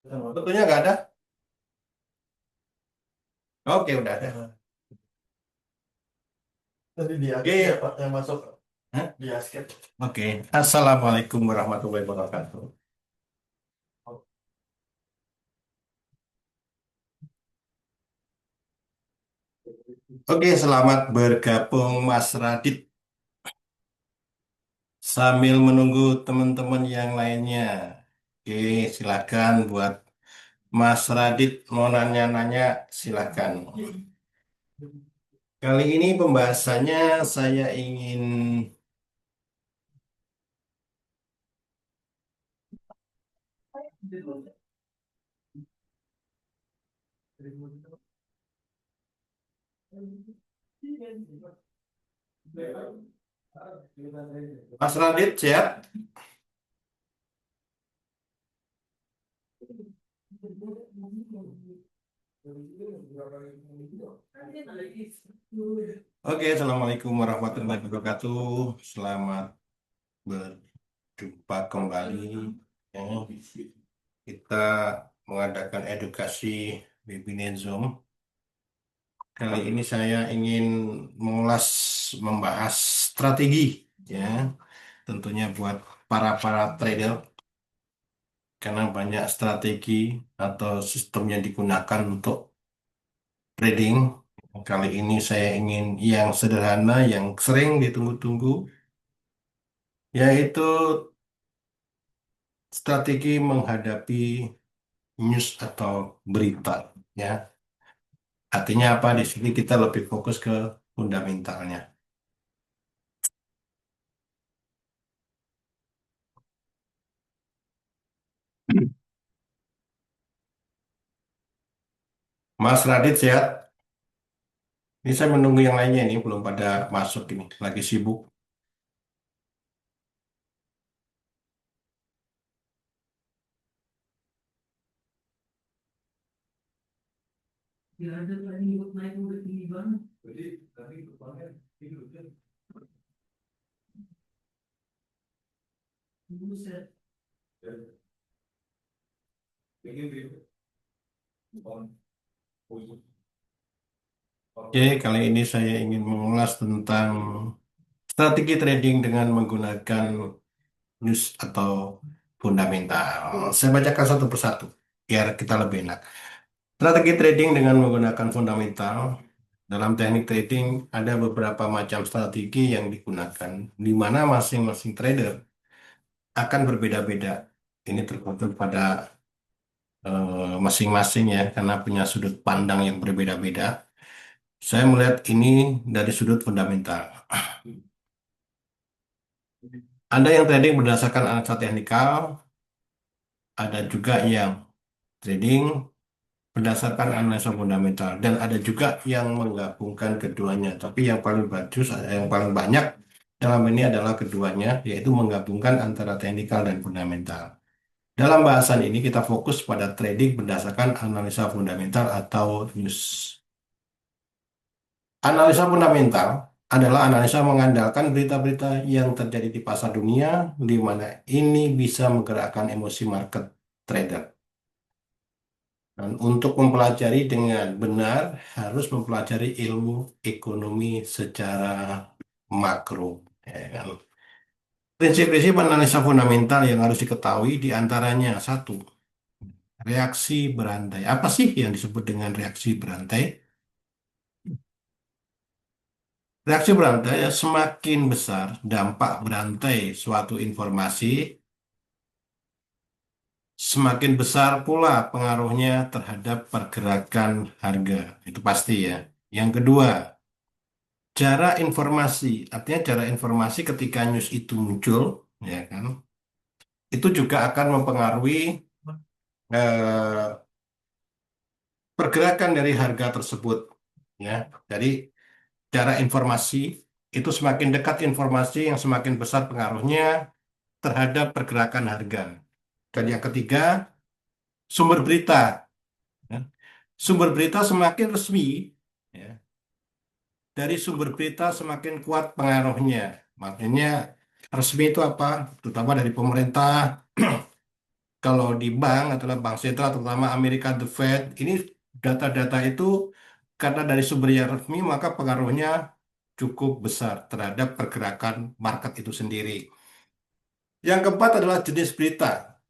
Tentunya nggak ada. Oke, udah ada. Tadi di Oke. siapa yang masuk Hah? di asket? Oke. Assalamualaikum warahmatullahi wabarakatuh. Oke, selamat bergabung Mas Radit. Sambil menunggu teman-teman yang lainnya. Oke, silakan buat Mas Radit mau nanya-nanya, silakan. Kali ini pembahasannya saya ingin Mas Radit siap? Oke, Assalamualaikum warahmatullahi wabarakatuh. Selamat berjumpa kembali. Ya, kita mengadakan edukasi webinar Zoom. Kali ini saya ingin mengulas, membahas strategi, ya, tentunya buat para trader, karena banyak strategi atau sistem yang digunakan untuk trading. Kali ini saya ingin yang sederhana, yang sering ditunggu-tunggu, yaitu strategi menghadapi news atau berita. Ya, artinya apa? Di sini kita lebih fokus ke fundamentalnya. Mas Radit sehat? Ini saya menunggu yang lainnya ini belum pada masuk ini, lagi sibuk. Oke, kali ini saya ingin mengulas tentang strategi trading dengan menggunakan news atau fundamental. Saya bacakan satu persatu biar kita lebih enak. Strategi trading dengan menggunakan fundamental. Dalam teknik trading ada beberapa macam strategi yang digunakan, di mana masing-masing trader akan berbeda-beda. Ini tergantung pada masing-masing ya, karena punya sudut pandang yang berbeda-beda. Saya melihat ini dari sudut fundamental. Ada yang trading berdasarkan analisa teknikal, ada juga yang trading berdasarkan analisa fundamental, dan ada juga yang menggabungkan keduanya. Tapi yang paling bagus, yang paling banyak dalam ini adalah keduanya, yaitu menggabungkan antara teknikal dan fundamental. Dalam bahasan ini kita fokus pada trading berdasarkan analisa fundamental atau news. Analisa fundamental adalah analisa mengandalkan berita-berita yang terjadi di pasar dunia, di mana ini bisa menggerakkan emosi market trader. Dan untuk mempelajari dengan benar, harus mempelajari ilmu ekonomi secara makro. Ya kan? Prinsip-prinsip analisa fundamental yang harus diketahui diantaranya satu, reaksi berantai. Apa sih yang disebut dengan reaksi berantai? Reaksi berantai semakin besar dampak berantai suatu informasi, semakin besar pula pengaruhnya terhadap pergerakan harga. Itu pasti ya. Yang kedua, jarak informasi. Artinya jarak informasi ketika news itu muncul, ya kan? Itu juga akan mempengaruhi eh, pergerakan dari harga tersebut, ya. Jadi jarak informasi itu semakin dekat informasi yang semakin besar pengaruhnya terhadap pergerakan harga. Dan yang ketiga, sumber berita. Ya. Sumber berita semakin resmi, ya, dari sumber berita semakin kuat pengaruhnya. Makanya resmi itu apa? Terutama dari pemerintah, Kalau di bank atau bank sentral, terutama Amerika The Fed, ini data-data itu karena dari sumber yang resmi, maka pengaruhnya cukup besar terhadap pergerakan market itu sendiri. Yang keempat adalah jenis berita.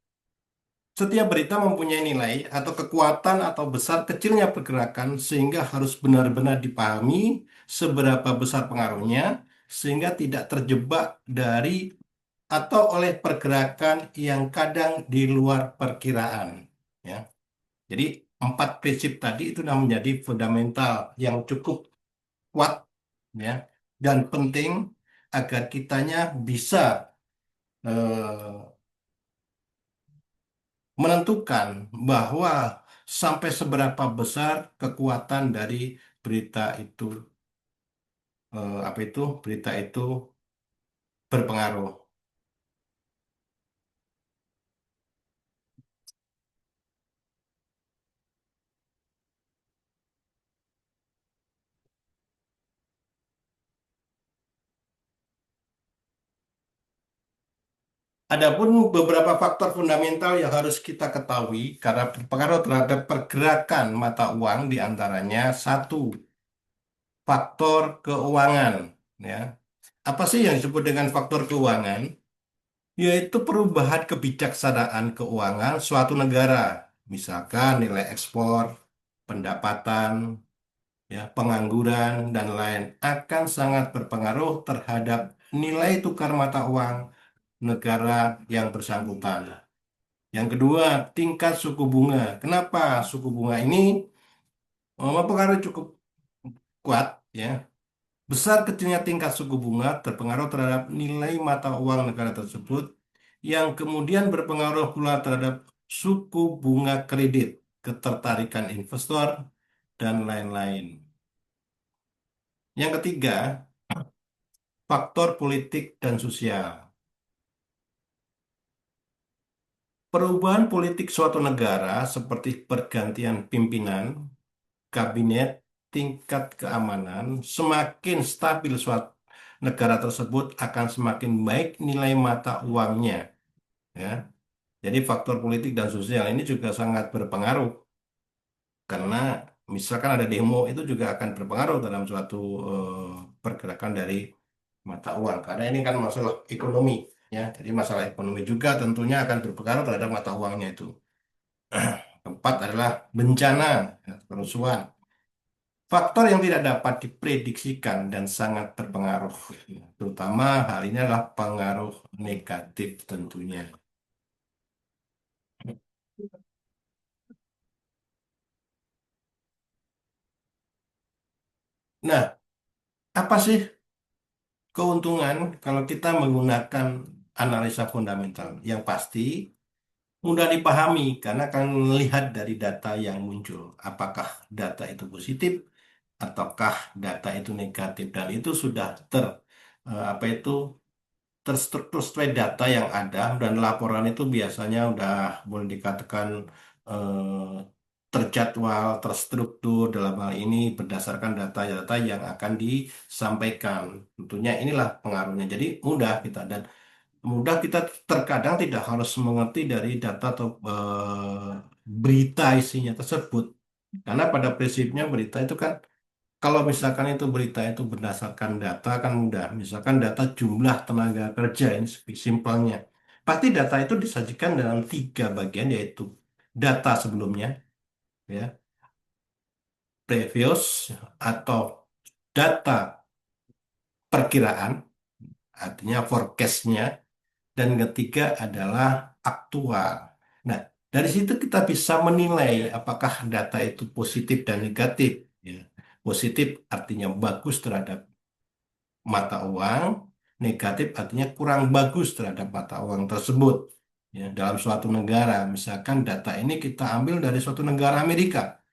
Setiap berita mempunyai nilai atau kekuatan atau besar kecilnya pergerakan sehingga harus benar-benar dipahami seberapa besar pengaruhnya sehingga tidak terjebak dari atau oleh pergerakan yang kadang di luar perkiraan. Ya. Jadi empat prinsip tadi itu sudah menjadi fundamental yang cukup kuat, ya, dan penting agar kitanya bisa eh, menentukan bahwa sampai seberapa besar kekuatan dari berita itu, apa itu berita itu berpengaruh. Adapun beberapa faktor fundamental yang harus kita ketahui karena berpengaruh terhadap pergerakan mata uang, diantaranya satu, faktor keuangan. Ya, apa sih yang disebut dengan faktor keuangan? Yaitu perubahan kebijaksanaan keuangan suatu negara, misalkan nilai ekspor, pendapatan, ya, pengangguran, dan lain akan sangat berpengaruh terhadap nilai tukar mata uang negara yang bersangkutan. Yang kedua, tingkat suku bunga. Kenapa suku bunga ini mempengaruhi cukup kuat, ya. Besar kecilnya tingkat suku bunga terpengaruh terhadap nilai mata uang negara tersebut, yang kemudian berpengaruh pula terhadap suku bunga kredit, ketertarikan investor, dan lain-lain. Yang ketiga, faktor politik dan sosial. Perubahan politik suatu negara seperti pergantian pimpinan, kabinet, tingkat keamanan, semakin stabil suatu negara tersebut akan semakin baik nilai mata uangnya. Ya. Jadi faktor politik dan sosial ini juga sangat berpengaruh karena misalkan ada demo itu juga akan berpengaruh dalam suatu pergerakan dari mata uang. Karena ini kan masalah ekonomi, ya. Jadi masalah ekonomi juga tentunya akan berpengaruh terhadap mata uangnya itu. Keempat adalah bencana, ya, kerusuhan. Faktor yang tidak dapat diprediksikan dan sangat berpengaruh. Terutama hal ini adalah pengaruh negatif tentunya. Nah, apa sih keuntungan kalau kita menggunakan analisa fundamental? Yang pasti mudah dipahami karena akan melihat dari data yang muncul. Apakah data itu positif ataukah data itu negatif, dan itu sudah apa itu terstruktur sesuai data yang ada, dan laporan itu biasanya udah boleh dikatakan terjadwal, terstruktur dalam hal ini berdasarkan data-data yang akan disampaikan. Tentunya inilah pengaruhnya. Jadi mudah kita, dan mudah kita terkadang tidak harus mengerti dari data atau berita isinya tersebut. Karena pada prinsipnya berita itu kan, kalau misalkan itu berita itu berdasarkan data kan mudah. Misalkan data jumlah tenaga kerja, ini simpelnya. Pasti data itu disajikan dalam tiga bagian, yaitu data sebelumnya, ya, previous atau data perkiraan, artinya forecast-nya, dan ketiga adalah aktual. Nah, dari situ kita bisa menilai apakah data itu positif dan negatif. Ya. Positif artinya bagus terhadap mata uang, negatif artinya kurang bagus terhadap mata uang tersebut. Ya, dalam suatu negara, misalkan data ini kita ambil dari suatu negara Amerika.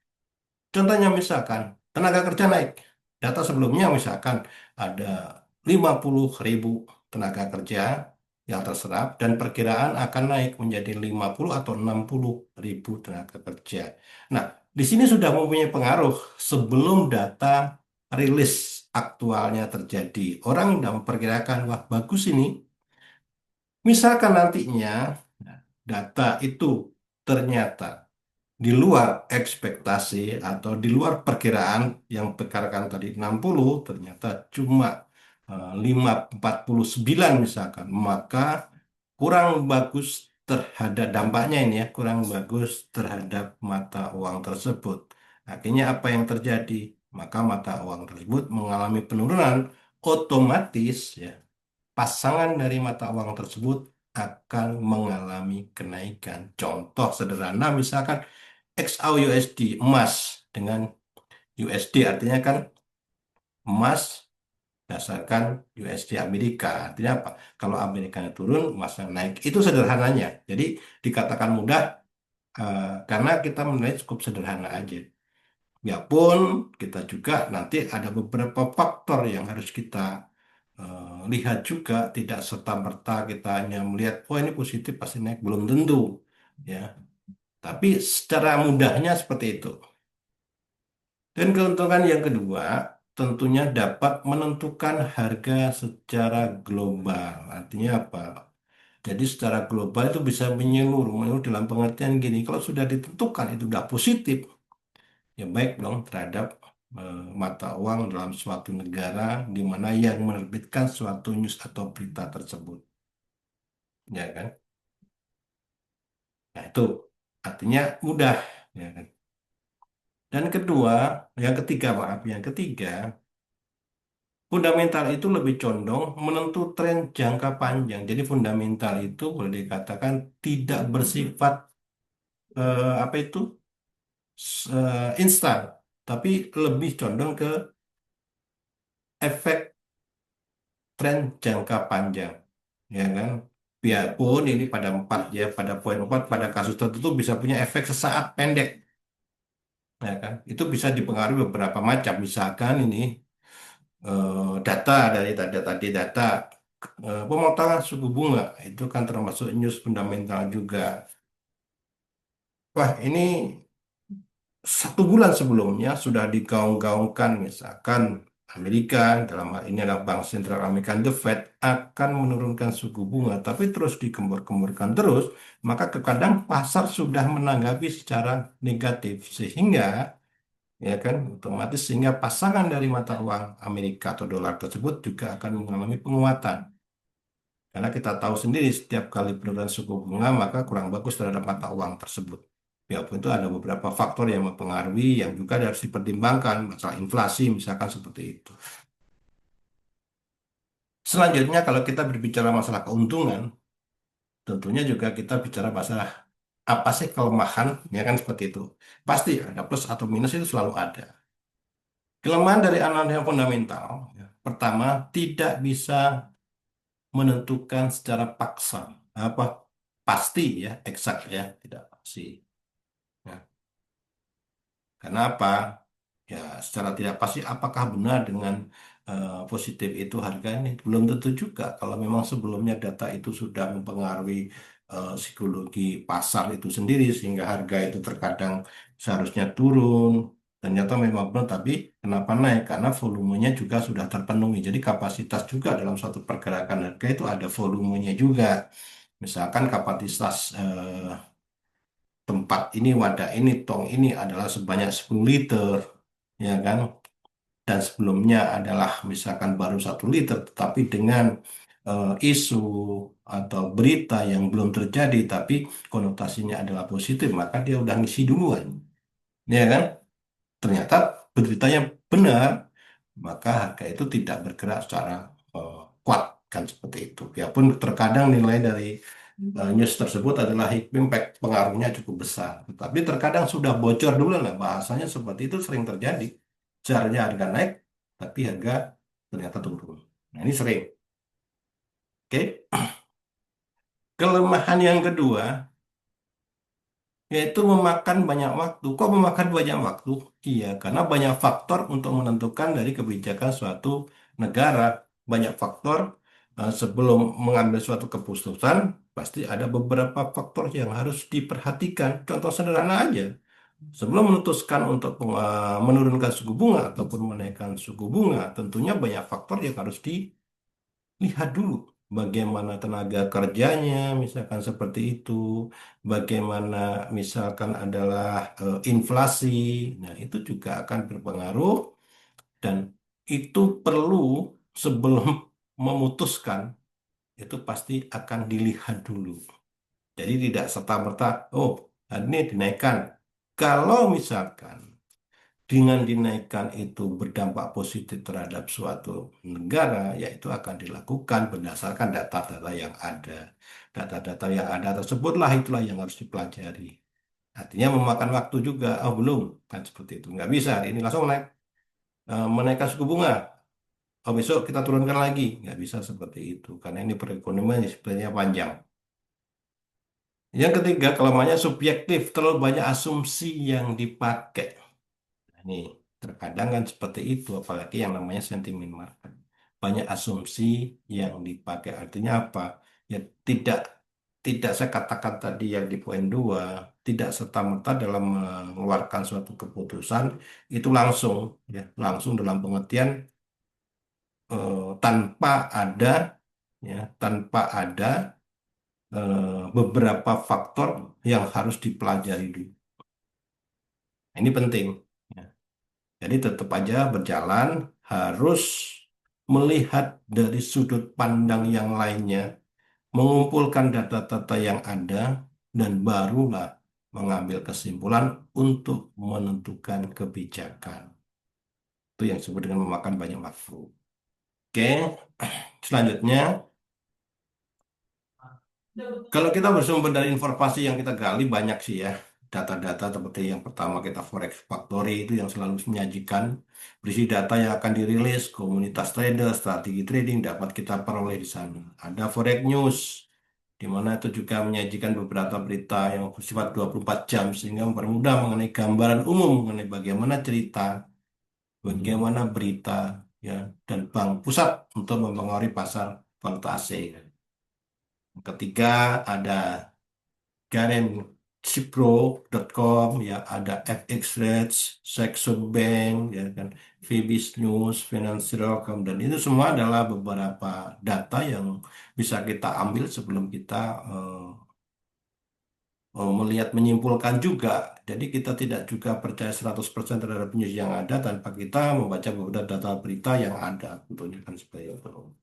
Contohnya misalkan tenaga kerja naik. Data sebelumnya misalkan ada 50.000 tenaga kerja yang terserap dan perkiraan akan naik menjadi 50 atau 60.000 tenaga kerja. Nah, di sini sudah mempunyai pengaruh sebelum data rilis aktualnya terjadi. Orang sudah memperkirakan, wah bagus ini. Misalkan nantinya data itu ternyata di luar ekspektasi atau di luar perkiraan yang perkirakan tadi 60 ternyata cuma 5,49 misalkan, maka kurang bagus terhadap dampaknya ini ya, kurang bagus terhadap mata uang tersebut. Akhirnya apa yang terjadi? Maka mata uang tersebut mengalami penurunan, otomatis ya pasangan dari mata uang tersebut akan mengalami kenaikan. Contoh sederhana misalkan XAUUSD emas dengan USD artinya kan emas berdasarkan USD Amerika. Artinya apa? Kalau Amerikanya turun, emasnya naik. Itu sederhananya. Jadi dikatakan mudah karena kita menilai cukup sederhana aja. Ya pun kita juga nanti ada beberapa faktor yang harus kita lihat juga. Tidak serta-merta kita hanya melihat, oh ini positif pasti naik. Belum tentu. Ya. Tapi secara mudahnya seperti itu. Dan keuntungan yang kedua, tentunya dapat menentukan harga secara global. Artinya apa? Jadi secara global itu bisa menyeluruh dalam pengertian gini, kalau sudah ditentukan itu sudah positif, ya baik dong terhadap mata uang dalam suatu negara di mana yang menerbitkan suatu news atau berita tersebut. Ya kan? Nah itu artinya mudah. Ya kan? Dan kedua, yang ketiga maaf, yang ketiga, fundamental itu lebih condong menentu tren jangka panjang. Jadi fundamental itu boleh dikatakan tidak bersifat apa itu instan, tapi lebih condong ke efek tren jangka panjang, ya kan? Biarpun ini pada empat ya, pada poin empat pada kasus tertentu bisa punya efek sesaat pendek, ya kan? Itu bisa dipengaruhi beberapa macam. Misalkan ini data dari data pemotongan suku bunga itu kan termasuk news fundamental juga. Wah, ini 1 bulan sebelumnya sudah digaung-gaungkan misalkan Amerika dalam hal ini adalah Bank Sentral Amerika The Fed akan menurunkan suku bunga tapi terus dikembur-kemburkan terus maka terkadang pasar sudah menanggapi secara negatif sehingga ya kan otomatis sehingga pasangan dari mata uang Amerika atau dolar tersebut juga akan mengalami penguatan. Karena kita tahu sendiri setiap kali penurunan suku bunga maka kurang bagus terhadap mata uang tersebut. Biarpun itu ada beberapa faktor yang mempengaruhi yang juga harus dipertimbangkan, masalah inflasi misalkan seperti itu. Selanjutnya kalau kita berbicara masalah keuntungan, tentunya juga kita bicara masalah apa sih kelemahan, ya kan seperti itu. Pasti ada plus atau minus itu selalu ada. Kelemahan dari analisa fundamental, ya, pertama tidak bisa menentukan secara paksa apa pasti ya eksak ya tidak pasti. Ya, karena apa? Ya, secara tidak pasti apakah benar dengan positif itu harga ini belum tentu juga. Kalau memang sebelumnya data itu sudah mempengaruhi psikologi pasar itu sendiri sehingga harga itu terkadang seharusnya turun. Ternyata memang benar, tapi kenapa naik? Karena volumenya juga sudah terpenuhi. Jadi kapasitas juga dalam suatu pergerakan harga itu ada volumenya juga. Misalkan kapasitas tempat ini, wadah ini, tong ini adalah sebanyak 10 liter, ya kan? Dan sebelumnya adalah misalkan baru 1 liter, tetapi dengan isu atau berita yang belum terjadi, tapi konotasinya adalah positif, maka dia udah ngisi duluan, ya kan? Ternyata beritanya benar, maka harga itu tidak bergerak secara eh, kuat, kan seperti itu. Biarpun terkadang nilai dari news tersebut adalah impact pengaruhnya cukup besar, tetapi terkadang sudah bocor dulu lah bahasanya seperti itu sering terjadi. Seharusnya harga naik, tapi harga ternyata turun. Nah, ini sering. Oke. Kelemahan yang kedua yaitu memakan banyak waktu. Kok memakan banyak waktu? Iya, karena banyak faktor untuk menentukan dari kebijakan suatu negara. Banyak faktor sebelum mengambil suatu keputusan, pasti ada beberapa faktor yang harus diperhatikan. Contoh sederhana aja. Sebelum memutuskan untuk menurunkan suku bunga ataupun menaikkan suku bunga, tentunya banyak faktor yang harus dilihat dulu. bagaimana tenaga kerjanya, misalkan seperti itu, bagaimana misalkan adalah inflasi, nah itu juga akan berpengaruh dan itu perlu sebelum memutuskan itu pasti akan dilihat dulu. Jadi tidak serta-merta, oh ini dinaikkan. Kalau misalkan dengan dinaikkan itu berdampak positif terhadap suatu negara, yaitu akan dilakukan berdasarkan data-data yang ada. Data-data yang ada tersebutlah itulah yang harus dipelajari. Artinya memakan waktu juga. Oh belum, kan seperti itu. Nggak bisa hari ini langsung naik, menaikkan suku bunga. Oh besok kita turunkan lagi. Nggak bisa seperti itu. Karena ini perekonomian sebenarnya panjang. Yang ketiga, kelemahannya subjektif. Terlalu banyak asumsi yang dipakai. Ini terkadang kan seperti itu, apalagi yang namanya sentimen market. Banyak asumsi yang dipakai. Artinya apa? Ya tidak tidak saya katakan tadi yang di poin 2 tidak serta-merta dalam mengeluarkan suatu keputusan itu langsung ya, langsung dalam pengertian tanpa ada ya, tanpa ada beberapa faktor yang harus dipelajari dulu. Ini penting. Ya. Jadi tetap aja berjalan, harus melihat dari sudut pandang yang lainnya, mengumpulkan data-data yang ada, dan barulah mengambil kesimpulan untuk menentukan kebijakan. Itu yang disebut dengan memakan banyak waktu. Oke, selanjutnya, kalau kita bersumber dari informasi yang kita gali banyak sih ya. Data-data seperti yang pertama kita Forex Factory itu yang selalu menyajikan berisi data yang akan dirilis, komunitas trader, strategi trading dapat kita peroleh di sana. Ada Forex News, di mana itu juga menyajikan beberapa berita yang bersifat 24 jam sehingga mempermudah mengenai gambaran umum mengenai bagaimana cerita, bagaimana berita ya dan bank pusat untuk mempengaruhi pasar valuta asing. Yang ketiga ada GarenCipro.com ya ada FX Rates, Saxo Bank ya kan, Phoebus News, Financial.com dan itu semua adalah beberapa data yang bisa kita ambil sebelum kita melihat menyimpulkan juga. Jadi kita tidak juga percaya 100% terhadap news yang ada tanpa kita membaca beberapa data berita yang ada. Tentunya kan seperti itu.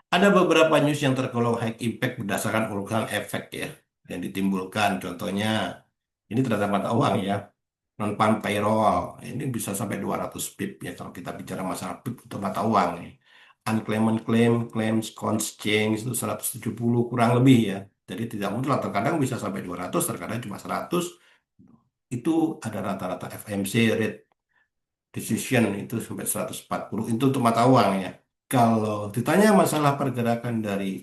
Ada beberapa news yang tergolong high impact berdasarkan urusan efek ya yang ditimbulkan. Contohnya ini terhadap mata uang ya. Non-farm payroll ini bisa sampai 200 pip ya kalau kita bicara masalah pip untuk mata uang nih. Unclaimed claim, claims, change itu 170 kurang lebih ya. Jadi tidak mutlak terkadang bisa sampai 200, terkadang cuma 100. Itu ada rata-rata FMC rate decision itu sampai 140 itu untuk mata uang ya. Kalau ditanya masalah pergerakan dari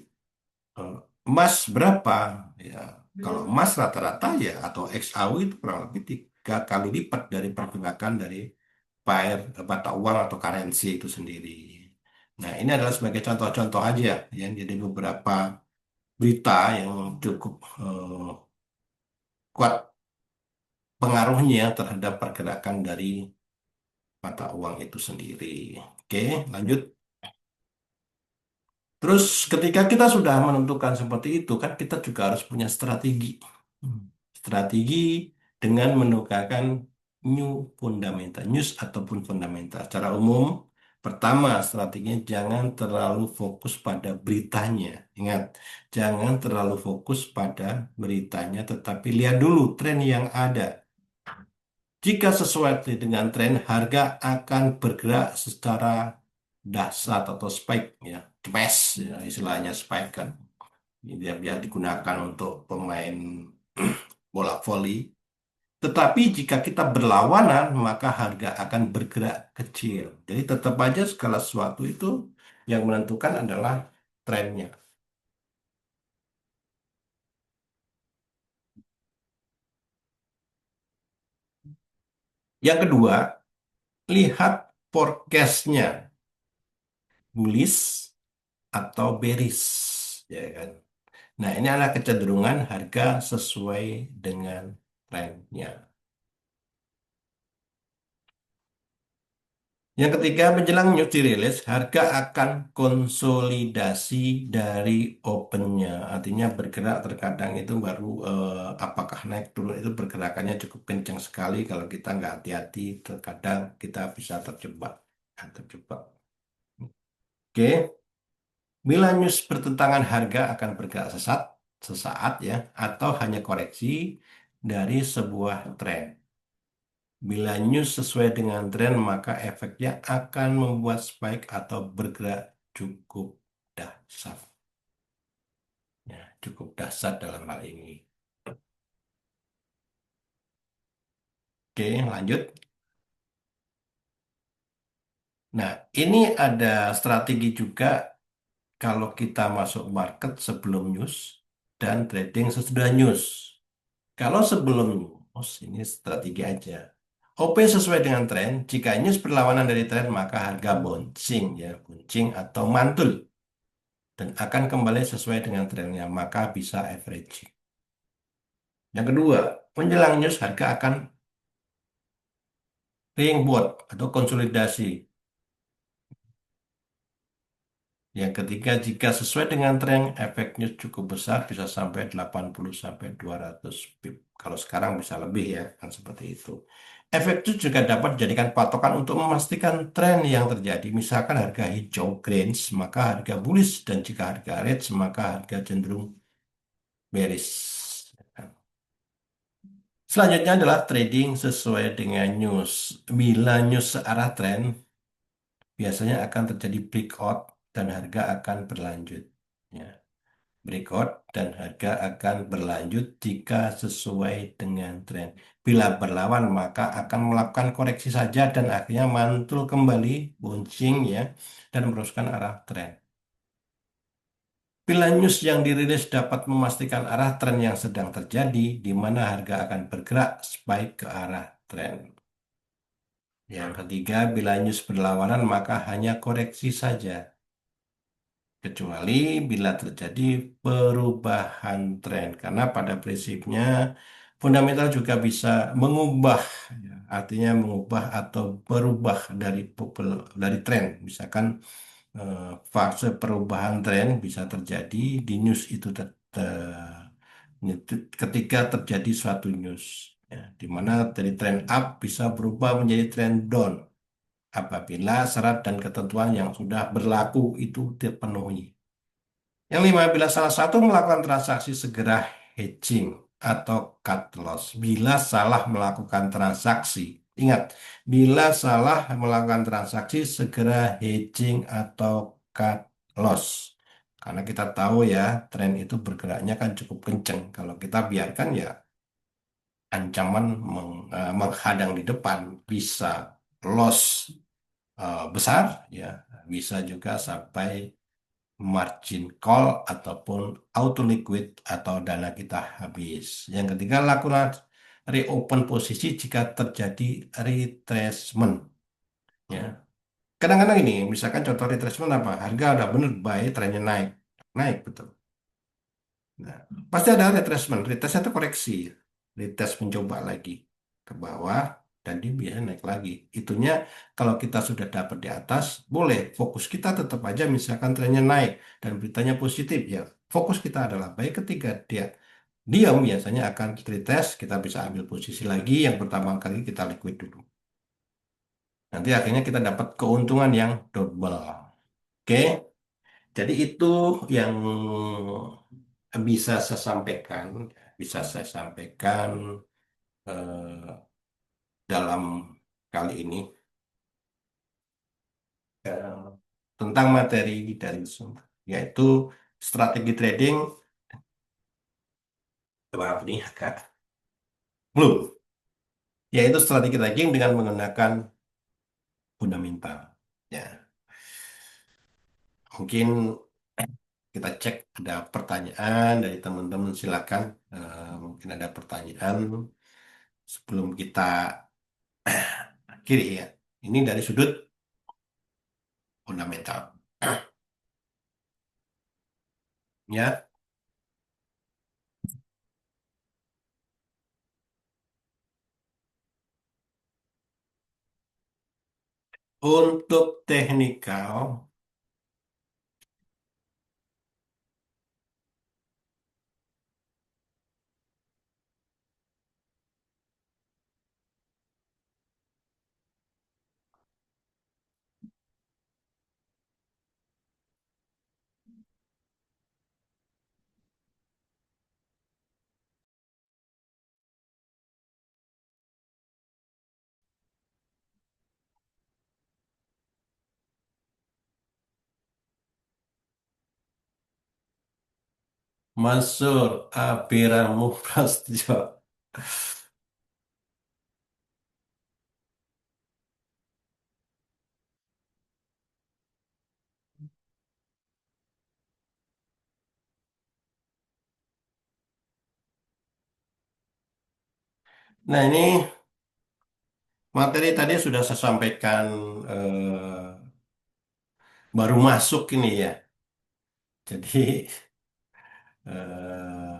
eh, emas berapa ya, kalau emas rata-rata ya atau XAU itu kurang lebih 3 kali lipat dari pergerakan dari pair mata uang atau currency itu sendiri. Nah ini adalah sebagai contoh-contoh aja ya jadi beberapa berita yang cukup kuat pengaruhnya terhadap pergerakan dari mata uang itu sendiri. Oke, lanjut. Terus ketika kita sudah menentukan seperti itu kan kita juga harus punya strategi. Hmm. Strategi dengan menukarkan new fundamental, news ataupun fundamental. Secara umum, pertama strateginya jangan terlalu fokus pada beritanya. Ingat, jangan terlalu fokus pada beritanya, tetapi lihat dulu tren yang ada. Jika sesuai dengan tren, harga akan bergerak secara dahsyat atau spike ya, smash ya, istilahnya spike kan. Ini dia biar digunakan untuk pemain bola voli. Tetapi jika kita berlawanan, maka harga akan bergerak kecil. Jadi tetap aja segala sesuatu itu yang menentukan adalah trennya. Yang kedua, lihat forecast-nya, bullish atau bearish, ya kan? Nah, ini adalah kecenderungan harga sesuai dengan trennya. Yang ketiga, menjelang news dirilis, harga akan konsolidasi dari opennya. Artinya bergerak terkadang itu baru apakah naik turun itu pergerakannya cukup kencang sekali. Kalau kita nggak hati-hati, terkadang kita bisa terjebak. Terjebak. Oke, bila news bertentangan harga akan bergerak sesaat ya, atau hanya koreksi dari sebuah tren. Bila news sesuai dengan tren, maka efeknya akan membuat spike atau bergerak cukup dahsyat. Ya, cukup dahsyat dalam hal ini. Oke, lanjut. Nah, ini ada strategi juga kalau kita masuk market sebelum news dan trading sesudah news. Kalau sebelum news, ini strategi aja. OP sesuai dengan tren. Jika news berlawanan dari tren, maka harga bouncing, ya, bouncing atau mantul dan akan kembali sesuai dengan trennya, maka bisa averaging. Yang kedua, menjelang news harga akan ringboard atau konsolidasi. Yang ketiga, jika sesuai dengan tren, efek news cukup besar, bisa sampai 80 sampai 200 pip. Kalau sekarang bisa lebih ya, kan seperti itu. Efek news juga dapat dijadikan patokan untuk memastikan tren yang terjadi. Misalkan harga hijau greens, maka harga bullish, dan jika harga red, maka harga cenderung bearish. Selanjutnya adalah trading sesuai dengan news. Bila news searah tren, biasanya akan terjadi breakout dan harga akan berlanjut. Ya, breakout dan harga akan berlanjut jika sesuai dengan tren. Bila berlawan, maka akan melakukan koreksi saja dan akhirnya mantul kembali, bouncing ya, dan meneruskan arah tren. Bila news yang dirilis dapat memastikan arah tren yang sedang terjadi, di mana harga akan bergerak spike ke arah tren. Yang ketiga, bila news berlawanan maka hanya koreksi saja, kecuali bila terjadi perubahan tren. Karena pada prinsipnya fundamental juga bisa mengubah, ya, artinya mengubah atau berubah dari tren. Misalkan fase perubahan tren bisa terjadi di news itu ketika terjadi suatu news. Ya, di mana dari tren up bisa berubah menjadi tren down apabila syarat dan ketentuan yang sudah berlaku itu terpenuhi. Yang lima, bila salah satu melakukan transaksi segera hedging atau cut loss. Bila salah melakukan transaksi, ingat, bila salah melakukan transaksi segera hedging atau cut loss. Karena kita tahu ya, tren itu bergeraknya kan cukup kenceng. Kalau kita biarkan ya ancaman menghadang di depan bisa loss besar ya, bisa juga sampai margin call ataupun auto liquid atau dana kita habis. Yang ketiga, lakukan reopen posisi jika terjadi retracement ya. Kadang-kadang ini misalkan contoh retracement apa? Harga udah bener buy, trennya naik. Naik betul. Nah, pasti ada retracement. Retest itu koreksi. Retest mencoba lagi ke bawah dan dia biasa naik lagi. Itunya kalau kita sudah dapat di atas, boleh fokus kita tetap aja misalkan trennya naik dan beritanya positif ya. Fokus kita adalah baik ketika dia diam biasanya akan retest, kita bisa ambil posisi lagi yang pertama kali kita liquid dulu. Nanti akhirnya kita dapat keuntungan yang double. Oke, jadi itu yang bisa saya sampaikan, bisa saya sampaikan dalam kali ini eh, tentang materi dari Zoom, yaitu strategi trading. Maaf nih, agak belum, yaitu strategi trading dengan menggunakan fundamental. Ya, mungkin kita cek ada pertanyaan dari teman-teman, silakan. Mungkin ada pertanyaan sebelum kita akhiri ya. Ini dari sudut fundamental. Ya, Untuk teknikal, Mansur Abiramu Prasetyo. Nah, ini materi tadi sudah saya sampaikan, baru masuk ini ya. Jadi eh,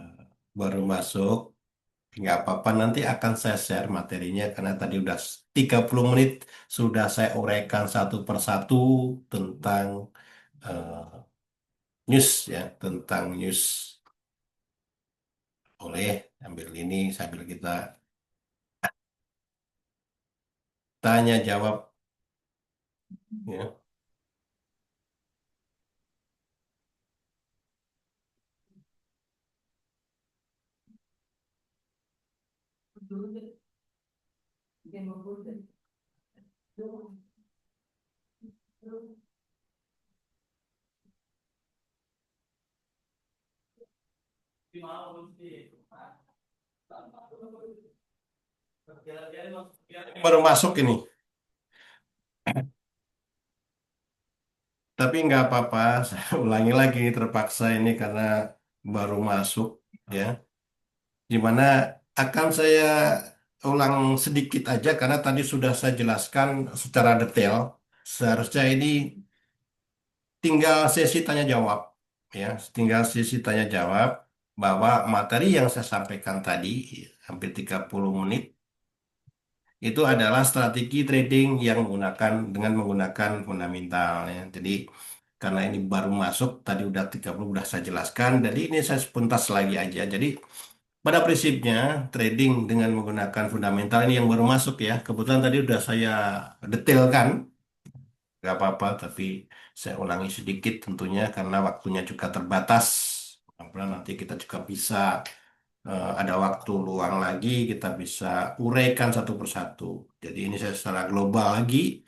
baru masuk, nggak apa-apa, nanti akan saya share materinya karena tadi udah 30 menit sudah saya uraikan satu persatu tentang news ya, tentang news. Boleh ambil ini sambil kita tanya jawab ya. Baru masuk ini, tapi nggak apa-apa, saya ulangi lagi terpaksa ini karena baru masuk ya. Gimana akan saya ulang sedikit aja karena tadi sudah saya jelaskan secara detail. Seharusnya ini tinggal sesi tanya jawab ya, tinggal sesi tanya jawab bahwa materi yang saya sampaikan tadi hampir 30 menit itu adalah strategi trading yang menggunakan fundamental ya. Jadi karena ini baru masuk tadi udah 30 udah saya jelaskan, jadi ini saya sepintas lagi aja. Jadi pada prinsipnya trading dengan menggunakan fundamental ini yang baru masuk ya. Kebetulan tadi udah saya detailkan, nggak apa-apa, tapi saya ulangi sedikit tentunya karena waktunya juga terbatas. Mudah nanti kita juga bisa ada waktu luang lagi, kita bisa uraikan satu persatu. Jadi ini saya secara global lagi.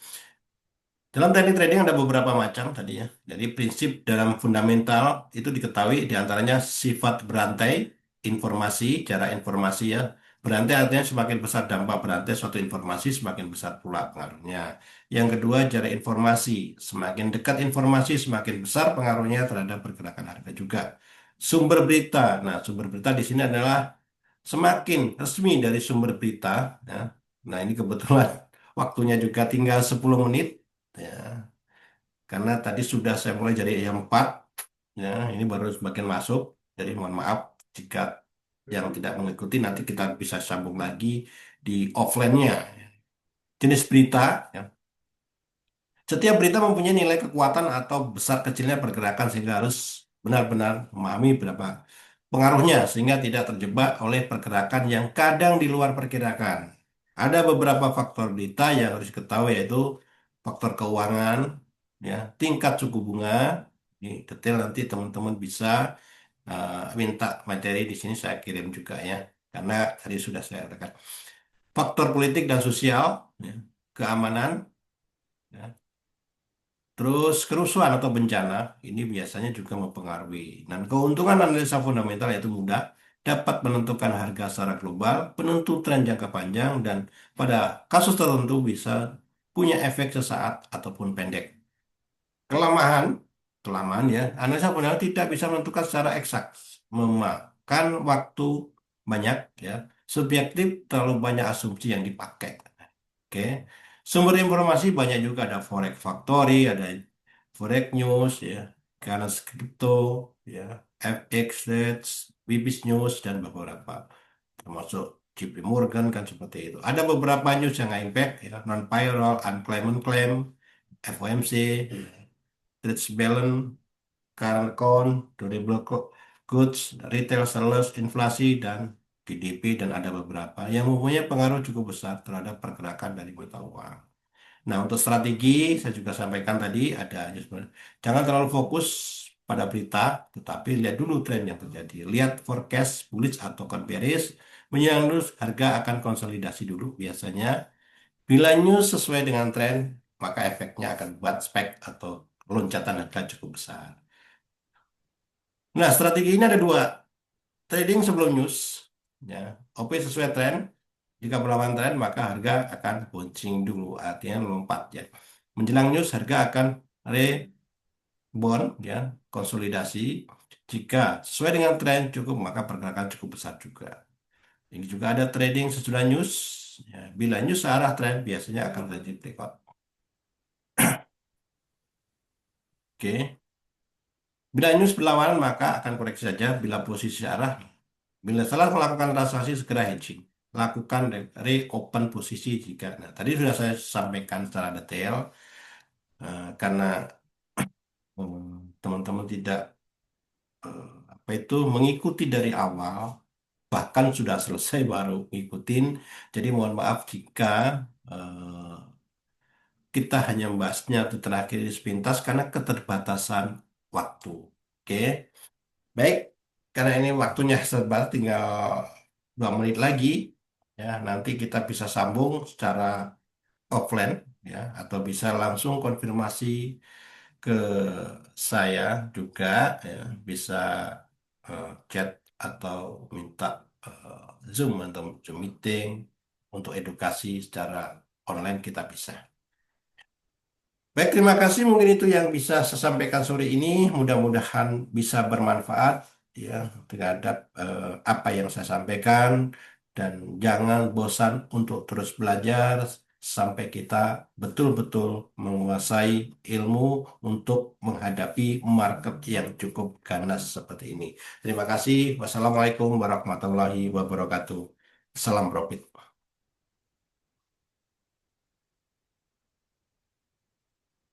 Dalam teknik trading ada beberapa macam tadi ya. Jadi prinsip dalam fundamental itu diketahui diantaranya sifat berantai, informasi, cara informasi ya. Berantai artinya semakin besar dampak berantai suatu informasi, semakin besar pula pengaruhnya. Yang kedua, cara informasi. Semakin dekat informasi, semakin besar pengaruhnya terhadap pergerakan harga juga. Sumber berita. Nah, sumber berita di sini adalah semakin resmi dari sumber berita. Ya. Nah, ini kebetulan waktunya juga tinggal 10 menit. Ya, karena tadi sudah saya mulai dari yang 4, ya, ini baru semakin masuk. Jadi mohon maaf jika yang tidak mengikuti nanti kita bisa sambung lagi di offline-nya. Jenis berita, ya. Setiap berita mempunyai nilai kekuatan atau besar kecilnya pergerakan sehingga harus benar-benar memahami berapa pengaruhnya sehingga tidak terjebak oleh pergerakan yang kadang di luar perkirakan. Ada beberapa faktor berita yang harus diketahui yaitu faktor keuangan, ya, tingkat suku bunga. Ini detail nanti teman-teman bisa minta materi di sini saya kirim juga ya, karena tadi sudah saya katakan. Faktor politik dan sosial, ya, keamanan, ya. Terus kerusuhan atau bencana ini biasanya juga mempengaruhi. Dan keuntungan analisa fundamental yaitu mudah, dapat menentukan harga secara global, penentu tren jangka panjang, dan pada kasus tertentu bisa punya efek sesaat ataupun pendek. Kelemahan, kelemahan ya, analisa fundamental tidak bisa menentukan secara eksak, memakan waktu banyak ya, subjektif, terlalu banyak asumsi yang dipakai. Oke, sumber informasi banyak juga ada Forex Factory, ada Forex News ya, karena Crypto ya, FX Rates, Bibis News dan beberapa termasuk JP Morgan kan seperti itu. Ada beberapa news yang nggak impact ya, non payroll, unclaimed claim, FOMC, trade balance, current account, durable goods, retail sales, inflasi, dan GDP, dan ada beberapa yang mempunyai pengaruh cukup besar terhadap pergerakan dari mata uang. Nah, untuk strategi, saya juga sampaikan tadi ada aja sebenarnya. Jangan terlalu fokus pada berita, tetapi lihat dulu tren yang terjadi. Lihat forecast bullish atau bearish. Menjelang news, harga akan konsolidasi dulu biasanya. Bila news sesuai dengan tren, maka efeknya akan buat spek atau loncatan harga cukup besar. Nah, strategi ini ada dua. Trading sebelum news, ya, OP sesuai tren. Jika berlawan tren, maka harga akan bouncing dulu, artinya lompat ya. Menjelang news, harga akan rebound, ya, konsolidasi. Jika sesuai dengan tren cukup, maka pergerakan cukup besar juga. Ini juga ada trading sesudah news. Ya, bila news searah tren, biasanya akan terjadi breakout. Oke. Bila news berlawanan, maka akan koreksi saja. Bila posisi arah, bila salah melakukan transaksi, segera hedging. Lakukan reopen posisi jika. Nah, tadi sudah saya sampaikan secara detail. Karena teman-teman tidak apa itu mengikuti dari awal, bahkan sudah selesai baru ngikutin. Jadi mohon maaf jika eh, kita hanya membahasnya itu terakhir di sepintas karena keterbatasan waktu. Oke, baik. Karena ini waktunya serba tinggal 2 menit lagi, ya nanti kita bisa sambung secara offline, ya, atau bisa langsung konfirmasi ke saya juga, ya, bisa chat atau minta Zoom atau Zoom meeting untuk edukasi secara online kita bisa. Baik, terima kasih. Mungkin itu yang bisa saya sampaikan sore ini. Mudah-mudahan bisa bermanfaat ya terhadap apa yang saya sampaikan, dan jangan bosan untuk terus belajar sampai kita betul-betul menguasai ilmu untuk menghadapi market yang cukup ganas seperti ini. Terima kasih. Wassalamualaikum warahmatullahi wabarakatuh. Salam profit.